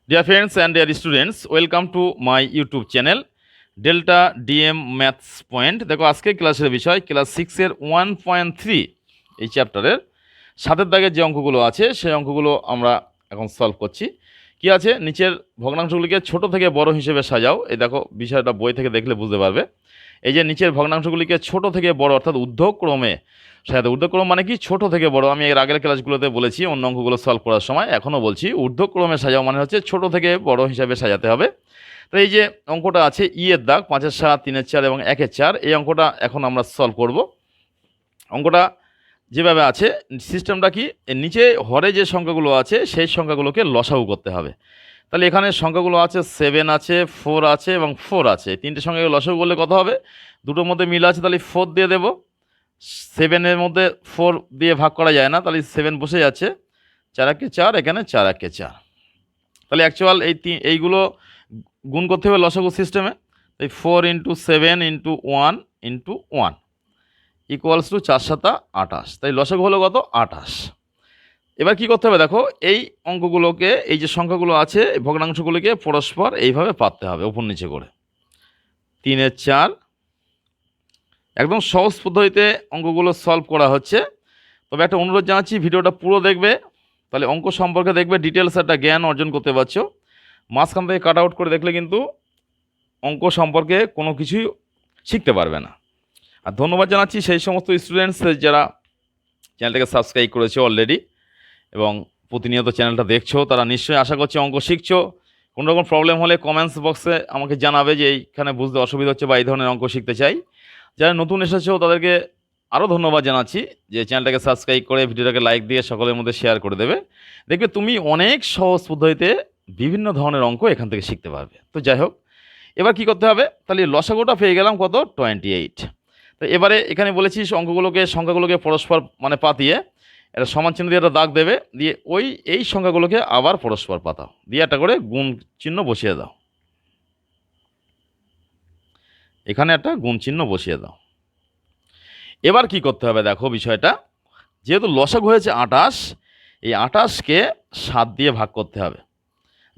Dear friends and dear students, welcome to my YouTube channel Delta DM Maths Point। দেখো আজকে ক্লাসের বিষয় class 6 এর 1.3 এই চ্যাপ্টারের সাতের দাগের যে অঙ্কগুলো আছে সেই অঙ্কগুলো আমরা এখন সলভ করছি। কি আছে, নিচের ভগ্নাংশগুলিকে ছোট থেকে বড় হিসেবে সাজাও। এই দেখো বিষয়টা বই থেকে দেখলে বুঝতে পারবে। এই যে নিচের ভগ্নাংশগুলিকে ছোট থেকে বড় অর্থাৎ ঊর্ধ্বক্রমে সাজাতে। ঊর্ধ্বক্রম মানে কি? ছোট থেকে বড়। আমি এর আগের ক্লাসগুলোতে বলেছি, অন্য অঙ্কগুলো সলভ করার সময়, এখনও বলছি, ঊর্ধ্বক্রমে সাজাও মানে হচ্ছে ছোট থেকে বড় হিসাবে সাজাতে হবে। তো এই যে অঙ্কটা আছে এর দাগ 5-এর 7, 3-এর 4 এবং 1-এর 4, এই অঙ্কটা এখন আমরা সলভ করব। অঙ্কটা যেভাবে আছে, সিস্টেমটা কি, নিচে হরে যে সংখ্যাগুলো আছে সেই সংখ্যাগুলোকে লসাগু করতে হবে। তাহলে এখানে সংখ্যাগুলো আছে 7 আছে, 4 আছে এবং 4 আছে। তিনটে সংখ্যাকে লসাগু করলে কত হবে? দুটোর মধ্যে মিল আছে, তাহলে 4 দিয়ে দেবো। 7-এর মধ্যে 4 দিয়ে ভাগ করা যায় না, তাহলে 7 বসে যাচ্ছে। 4-একে 4, এখানে 4-একে 4। তাহলে অ্যাকচুয়াল এইগুলো গুণ করতে হবে লসাগু সিস্টেমে। তাই 4 × 7 × 1 × 1 ইকুয়ালস টু 4-7 28। তাই লসাগু হলো কত? 28। এবার কি করতে হবে দেখো, এই অঙ্কগুলোকে, এই যে সংখ্যাগুলো আছে ভগ্নাংশগুলিকে পরস্পর এইভাবে পাততে হবে উপর নিচে করে। 3-এর 4, একদম সহজ পদ্ধতিতে অঙ্কগুলো সলভ করা হচ্ছে। তবে একটা অনুরোধ জানাচ্ছি, ভিডিওটা পুরো দেখবে, তাহলে অঙ্ক সম্পর্কে দেখবে ডিটেলস একটা জ্ঞান অর্জন করতে পারছো। মাঝখান থেকে কাট আউট করে দেখলে কিন্তু অঙ্ক সম্পর্কে কোনো কিছুই শিখতে পারবে না। আর ধন্যবাদ জানাচ্ছি সেই সমস্ত স্টুডেন্টস যারা চ্যানেলটাকে সাবস্ক্রাইব করেছো অলরেডি এবং প্রতিনিয়ত চ্যানেলটা দেখছো। তারা নিশ্চয়ই আশা করছি অঙ্ক শিখছো। কোনো রকম প্রবলেম হলে কমেন্টস বক্সে আমাকে জানাবে যে এইখানে বুঝতে অসুবিধা হচ্ছে বা এই ধরনের অঙ্ক শিখতে চাই। যারা নতুন এসেছো তাদেরকে আরও ধন্যবাদ জানাচ্ছি যে চ্যানেলটাকে সাবস্ক্রাইব করে ভিডিওটাকে লাইক দিয়ে সকলের মধ্যে শেয়ার করে দেবে। দেখবে তুমি অনেক সহজ পদ্ধতিতে বিভিন্ন ধরনের অঙ্ক এখান থেকে শিখতে পারবে। তো যাই হোক, এবার কি করতে হবে, তাহলে লসাগুটা পেয়ে গেলাম কত? 28। তো এবারে এখানে বলেছি সংখ্যাগুলোকে পরস্পর মানে পাতিয়ে একটা সমান চিহ্ন দিয়ে একটা দাগ দেবে, দিয়ে এই সংখ্যাগুলোকে আবার পরস্পর পাতাও, দিয়ে একটা করে গুণ চিহ্ন বসিয়ে দাও। এখানে একটা গুণ চিহ্ন বসিয়ে দাও। এবার কি করতে হবে দেখো বিষয়টা, যেহেতু লসাগু হয়েছে 28, এই 28কে 7 দিয়ে ভাগ করতে হবে।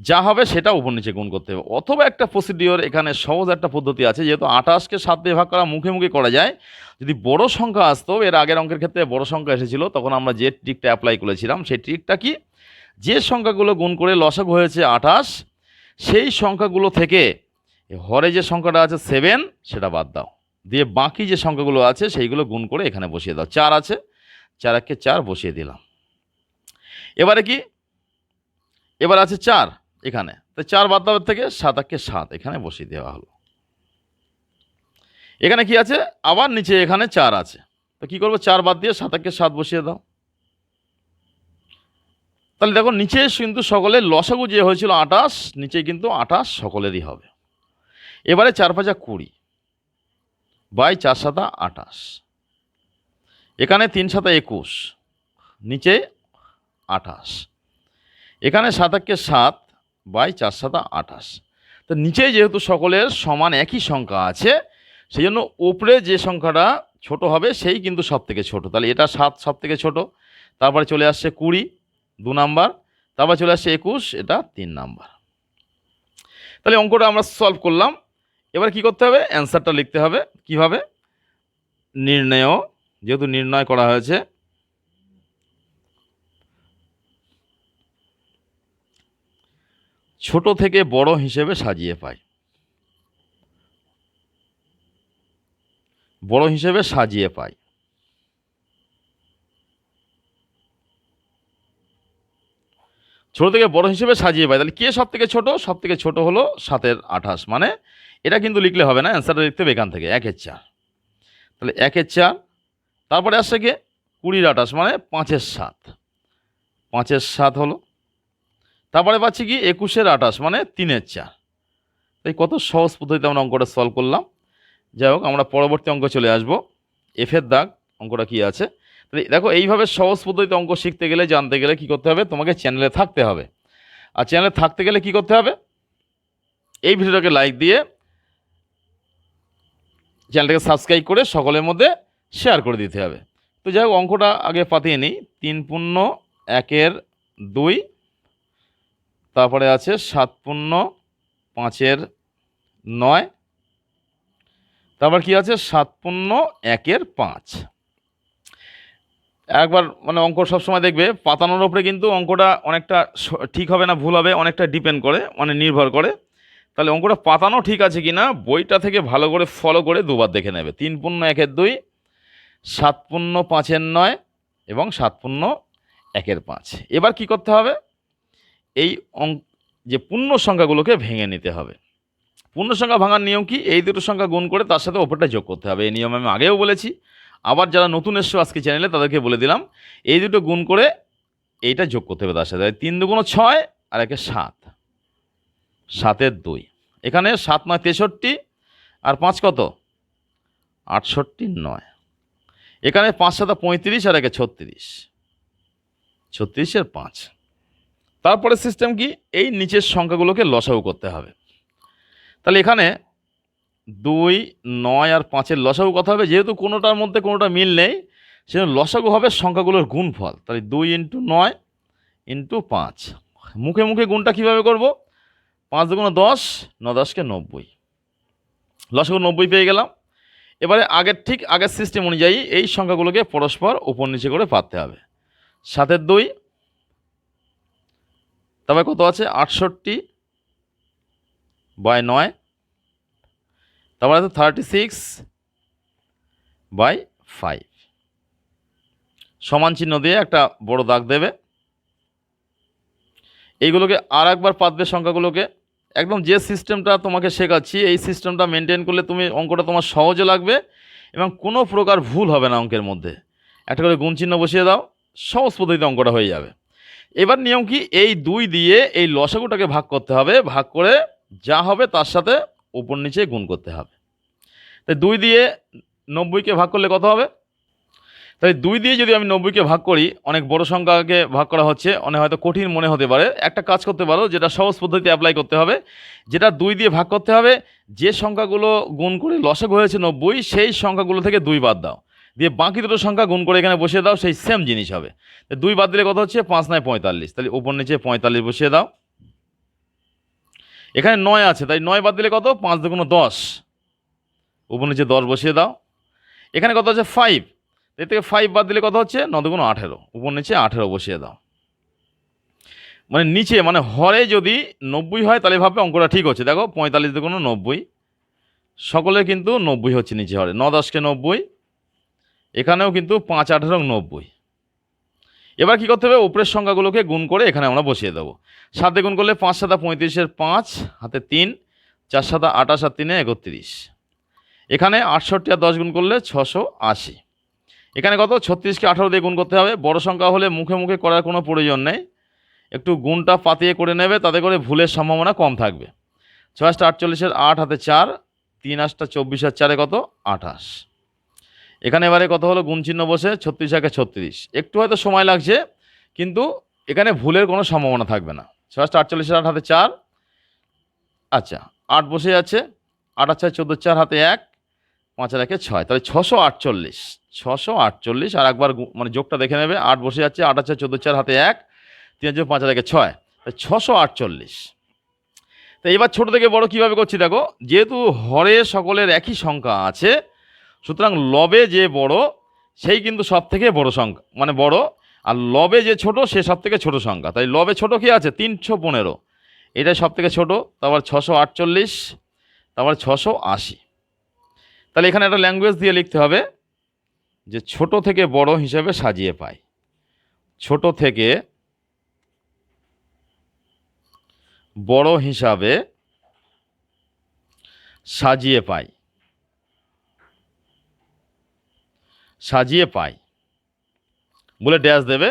যা হবে সেটা উপর নিচে গুণ করতে হবে। অথবা একটা প্রসিডিওর, এখানে সহজ একটা পদ্ধতি আছে, যেহেতু 28কে 7 দিয়ে ভাগ করা মুখে মুখে করা যায়। যদি বড় সংখ্যা আসতো, এর আগের অঙ্কের ক্ষেত্রে বড় সংখ্যা এসেছিল, তখন আমরা যে ট্রিকটা অ্যাপ্লাই করেছিলাম, সেই ট্রিকটা কি, যে সংখ্যাগুলো গুণ করে লসাগু হয়েছে 28, সেই সংখ্যাগুলো থেকে হরে যে সংখ্যাটা আছে 7 সেটা বাদ দাও, দিয়ে বাকি যে সংখ্যাগুলো আছে সেইগুলো গুণ করে এখানে বসিয়ে দাও। 4 আছে, 4-একে 4 বসিয়ে দিলাম। এবারে কি, এবার আছে 4 এখানে, তো 4 বাদ দেওয়ার থেকে 7-একে 7 এখানে বসিয়ে দেওয়া হলো। এখানে কি আছে, আবার নিচে এখানে 4 আছে, তো কি করবো, 4 বাদ দিয়ে 7-একে 7 বসিয়ে দাও। তাহলে দেখো নিচে কিন্তু সকলের লসাগু যে হয়েছিল 28, নিচে কিন্তু 28 সকলেরই হবে। এবারে 4-5 20 বাই 4-7 28, এখানে 3-7 21, নিচে 28, এখানে 7-একে 7 বাই 4-7 28। তো নিচে যেহেতু সকলের সমান একই সংখ্যা আছে, সেই জন্য উপরে যে সংখ্যাটা ছোট হবে সেই কিন্তু সব থেকে ছোট। তাহলে এটা 7 সব থেকে ছোট, তারপরে চলে আসছে 20 2 নাম্বার, তারপর চলে আসছে 21, এটা 3 নাম্বার। তাহলে অঙ্কটা আমরা সলভ করলাম। এবার কি করতে হবে, অ্যান্সারটা লিখতে হবে। কিভাবে? নির্ণয়, যেহেতু নির্ণয় করা হয়েছে, ছোট থেকে বড় হিসেবে সাজিয়ে পাই। বড় হিসেবে সাজিয়ে পাই। ছোট থেকে বড় হিসেবে সাজিয়ে পাই। তাহলে কে সব থেকে ছোট? সব থেকে ছোট হলো 7-এর 28, মানে এটা কিন্তু লিখলে হবে না, অ্যান্সারটা লিখতে হবে এখান থেকে 1-এর 4। তাহলে 1-এর 4, তারপরে আসছে কি 20-র 28, মানে 5-এর 7, 5-এর 7 হলো। তারপরে পাচ্ছি কি 21-এর 28, মানে 3-এর 4। তাই কত সহজ পদ্ধতিতে আমরা অঙ্কটা সলভ করলাম। যাই হোক, আমরা পরবর্তী অঙ্ক চলে আসবো। এফের দাগ অঙ্কটা কি আছে, তাহলে দেখো এইভাবে সহজ পদ্ধতিতে অঙ্ক শিখতে গেলে, জানতে গেলে কি করতে হবে, তোমাকে চ্যানেলে থাকতে হবে। আর চ্যানেলে থাকতে গেলে কি করতে হবে, এই ভিডিওটাকে লাইক দিয়ে চ্যানেলটাকে সাবস্ক্রাইব করে সকলের মধ্যে শেয়ার করে দিতে হবে। তো যাই হোক, অঙ্কটা আগে পাতিয়ে নিই। 3 × 1-এর 2, তারপরে আছে 7 পূর্ণ 5-এর 9, তারপর কি আছে 7 পূর্ণ 1-এর 5। একবার মানে অঙ্ক সবসময় দেখবে পাতানোর উপরে কিন্তু অঙ্কটা অনেকটা ঠিক হবে না ভুল হবে অনেকটা ডিপেন্ড করে, মানে নির্ভর করে। তাহলে অঙ্কটা পাতানো ঠিক আছে কিনা বইটা থেকে ভালো করে ফলো করে দুবার দেখে নেবে। 3 পূর্ণ 1-এর 2, 7 পূর্ণ 5-এর 9 এবং 7 পূর্ণ 1-এর 5। এবার কি করতে হবে, এই যে পূর্ণ সংখ্যাগুলোকে ভেঙে নিতে হবে। পূর্ণ সংখ্যা ভাঙার নিয়ম কি, এই দুটো সংখ্যা গুণ করে তার সাথে ওপরটা যোগ করতে হবে। এই নিয়ম আমি আগেও বলেছি, আবার যারা নতুন এসছো আজকে চ্যানেলে তাদেরকে বলে দিলাম, এই দুটো গুণ করে এইটা যোগ করতে হবে তার সাথে। 3 দুগুণ 6 আর 1-এ 7, 7-এর 2। এখানে 7 9 63 আর 5 কত 68 9। এখানে 5 7 35 আর 1-এ 36, 36-এর 5। তারপরে সিস্টেম কি, এই নিচের সংখ্যাগুলোকে লসাগু করতে হবে। তাহলে এখানে 2 9 আর 5-এর লসাগু কত হবে, যেহেতু কোনোটার মধ্যে কোনোটা মিল নেই সেজন্য লসাগু হবে সংখ্যাগুলোর গুণফল। তাহলে 2 × 9 × 5। মুখে মুখে গুণটা কীভাবে করব, 5 দুগুণ 10, 9 10-কে 90, লসাগু 90 পেয়ে গেলাম। এবারে আগের সিস্টেম অনুযায়ী এই সংখ্যাগুলোকে পরস্পর উপর নিচে করে পাততে হবে। 7-এর 2, তবে কত আছে 68/9, তারপরে আছে 36/5। সমান চিহ্ন দিয়ে একটা বড় দাগ দেবে। এইগুলোকে আর একবার পাতবে সংখ্যাগুলোকে। একদম যে সিস্টেমটা তোমাকে শেখাচ্ছি এই সিস্টেমটা মেনটেন করলে তুমি অঙ্কটা তোমার সহজে লাগবে এবং কোনো প্রকার ভুল হবে না অঙ্কের মধ্যে। একটা করে গুণ চিহ্ন বসিয়ে দাও, সহজ পদ্ধতিতে অঙ্কটা হয়ে যাবে। এবার নিয়ম কি, এই 2 দিয়ে এই লসাগুটাকে ভাগ করতে হবে, ভাগ করে যা হবে তার সাথে উপর নিচে গুণ করতে হবে। তাই 2 দিয়ে 90-কে ভাগ করলে কত হবে, তাই 2 দিয়ে যদি আমি 90-কে ভাগ করি, অনেক বড় সংখ্যাকে ভাগ করা হচ্ছে, অনেক হয়তো কঠিন মনে হতে পারে। একটা কাজ করতে পারো, যেটা সহজ পদ্ধতিতে অ্যাপ্লাই করতে হবে, যেটা 2 দিয়ে ভাগ করতে হবে, যে সংখ্যাগুলো গুণ করে লসাগু হয়েছে 90 সেই সংখ্যাগুলো থেকে 2 বাদ দাও, দিয়ে বাকি দুটো সংখ্যা গুণ করে এখানে বসিয়ে দাও, সেই সেম জিনিস হবে। 2 বাদ দিলে কত হচ্ছে 5 9 45, তাহলে উপর নিচে 45 বসিয়ে দাও। এখানে 9 আছে, তাই 9 বাদ দিলে কত 5 দুগুণ 10, উপর নিচে 10 বসিয়ে দাও। এখানে কত আছে 5, এর থেকে 5 বাদ দিলে কত হচ্ছে 9 দুগুণ 18, উপর নিচে 18 বসিয়ে দাও। মানে নিচে মানে হরে যদি 90 হয় তাহলে ভাববে অঙ্কটা ঠিক হচ্ছে। দেখো 45 দুগুণ 90, সকলে কিন্তু 90 হচ্ছে নিচে হরে। 9 10-কে 90, এখানেও কিন্তু 5 18 90। এবার কি করতে হবে, উপরের সংখ্যাগুলোকে গুণ করে এখানে আমরা বসিয়ে দেবো। 7 দিয়ে গুণ করলে 5 7 35-এর 5, হাতে 3, 4 7 28 আর 3 31। এখানে 68 আর 10 গুণ করলে 680। এখানে কত 36-কে 18 দিয়ে গুণ করতে হবে। বড় সংখ্যা হলে মুখে মুখে করার কোনো প্রয়োজন নেই, একটু গুণটা পাতিয়ে করে নেবে, তাতে করে ভুলের সম্ভাবনা কম থাকবে। 6 48-এর 8, হাতে 4, 3 8 24 আর 4 কত 28। এখানে এবারে কত হলো গুণ চিহ্ন বসে 36 1 36। একটু হয়তো সময় লাগছে কিন্তু এখানে ভুলের কোনো সম্ভাবনা থাকবে না। 6 48-এর 8, হাতে 4, আচ্ছা 8 বসে যাচ্ছে, 8 4 14 4, হাতে 1, 5 আর 1 6, তাহলে 648 648। আর একবার মানে যোগটা দেখে নেবে, 8 বসে যাচ্ছে, 8 4 14 4, হাতে 1, 3 5 আর 1 6, তাই 648। তো এবার ছোট থেকে বড় কিভাবে করছি দেখো, যেহেতু হরে সকলের একই সংখ্যা আছে সুতরাং লবে যে বড় সেই কিন্তু সব থেকে বড় সংখ্যা মানে বড়, আর লবে যে ছোট সে সব থেকে ছোট সংখ্যা। তাই লবে ছোট কি আছে 315, এটাই সব থেকে ছোট। তারপর 648, তারপর 680। তাহলে এখানে একটা ল্যাঙ্গুয়েজ দিয়ে লিখতে হবে যে ছোট থেকে বড় হিসেবে সাজিয়ে পাই, ছোট থেকে বড় হিসাবে সাজিয়ে পাই, সাজিয়ে পাই বলে ড্যাশ দেবে।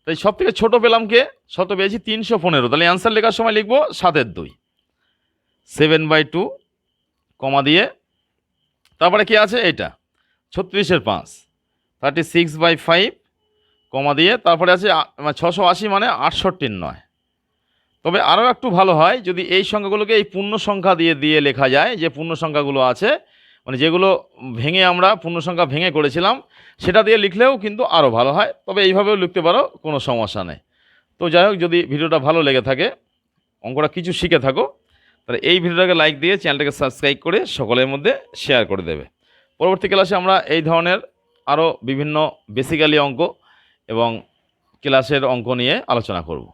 তাই সব থেকে ছোট পেলাম কে, ছোট পেয়েছি 315। তাহলে অ্যান্সার লেখার সময় লিখবো 7-এর 2, 7/2 কমা দিয়ে, তারপরে কি আছে এটা 36-এর 5, 36/5 কমা দিয়ে, তারপরে আছে 680 মানে 68 9। তবে আরও একটু ভালো হয় যদি এই সংখ্যাগুলোকে এই পূর্ণ সংখ্যা দিয়ে দিয়ে লেখা যায়, যে পূর্ণ সংখ্যাগুলো আছে মানে যেগুলো ভেঙে আমরা পূর্ণ সংখ্যা ভেঙে করেছিলাম সেটা দিয়ে লিখলেও কিন্তু আরও ভালো হয়। তবে এইভাবেও লিখতে পারো, কোনো সমস্যা নেই। তো যাই হোক, যদি ভিডিওটা ভালো লেগে থাকে অঙ্কটা কিছু শিখে থাকো, তাহলে এই ভিডিওটাকে লাইক দিয়ে চ্যানেলটাকে সাবস্ক্রাইব করে সকলের মধ্যে শেয়ার করে দেবে। পরবর্তী ক্লাসে আমরা এই ধরনের আরও বিভিন্ন বেসিক্যালি অঙ্ক এবং ক্লাসের অঙ্ক নিয়ে আলোচনা করব।